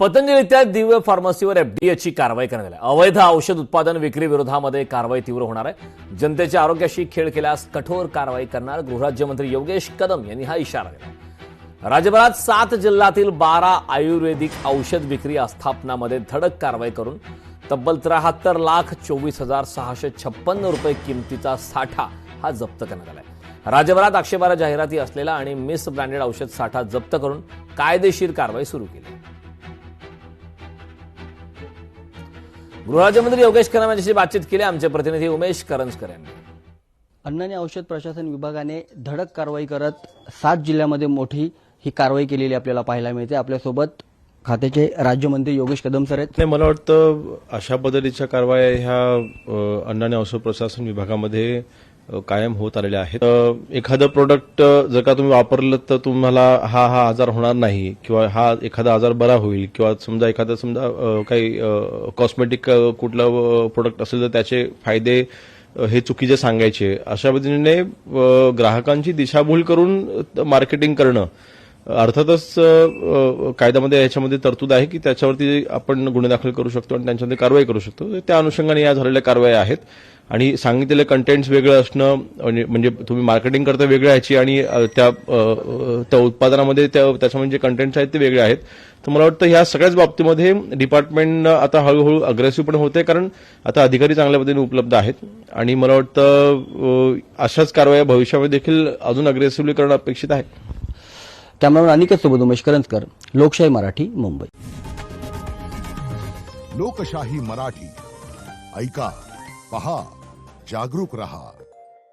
पतंजलीच्या दिव्य फार्मसीवर एफडीएची कारवाई करण्यात आली। अवैध औषध उत्पादन विक्री विरोधामध्ये कारवाई तीव्र होणार आहे। जनतेच्या आरोग्याशी खेळ केल्यास कठोर कारवाई करणार गृहराज्यमंत्री योगेश कदम यांनी हा इशारा दिला। राज्यभरात 7 जिल्ह्यातील 12 आयुर्वेदिक औषध विक्री आस्थापनामध्ये धडक कारवाई करून तब्बल 73,24,656 रुपये किमतीचा साठा हा जप्त करण्यात आला आहे। राज्यभरात आक्षेपार्ह जाहिराती असलेला आणि मिस ब्रँडेड औषध साठा जप्त करून कायदेशीर कारवाई सुरू केली। गृहराज्यमंत्री योगेश कदम यांच्याशी बातचीत केली आमचे प्रतिनिधी उमेश करंजकर यांनी। अन्न आणि औषध प्रशासन विभागाने धडक कारवाई करत 7 जिल्ह्यामध्ये मोठी ही कारवाई केलेली आपल्याला पाहायला मिळते। आपल्यासोबत खात्याचे राज्यमंत्री योगेश कदम सर आहेत। मला वाटतं अशा पद्धतीच्या कारवाया ह्या अन्न आणि औषध प्रशासन विभागामध्ये कायम होत आलेल्या आहेत। एखादं प्रोडक्ट जर का तुम्ही वापरलं तर तुम्हाला हा आजार होणार नाही किंवा हा एखादा आजार बरा होईल किंवा समजा काही कॉस्मेटिक कुठलं प्रोडक्ट असेल तर त्याचे फायदे हे चुकीचे सांगायचे, अशा पद्धतीने ग्राहकांची दिशाभूल करून मार्केटिंग करणं अर्थातच कायद्यामध्ये याच्यामध्ये तरतूद आहे की त्याच्यावरती आपण गुन्हे दाखल करू शकतो आणि त्यांच्यामध्ये कारवाई करू शकतो। त्या अनुषंगाने या झालेल्या कारवाया आहेत आणि सांगितलेले कंटेंट्स वेगळं असणं म्हणजे तुम्ही मार्केटिंग करता वेगळ्या ह्याची आणि त्या उत्पादनामध्ये त्याच्यामध्ये जे कंटेंट्स आहेत ते वेगळे आहेत। तर मला वाटतं ह्या सगळ्याच बाबतीमध्ये डिपार्टमेंट आता हळूहळू अग्रेसिव्ह पण होते, कारण आता अधिकारी चांगल्या पद्धतीने उपलब्ध आहेत आणि मला वाटतं अशाच कारवाया भविष्यामध्ये देखील अजून अग्रेसिव्हली करणं अपेक्षित आहे। कॅमेरामॅन अनिकेत सोबत उमेश करंजकर, लोकशाही मराठी, मुंबई। लोकशाही मराठी ऐका, पहा, जागरूक रहा।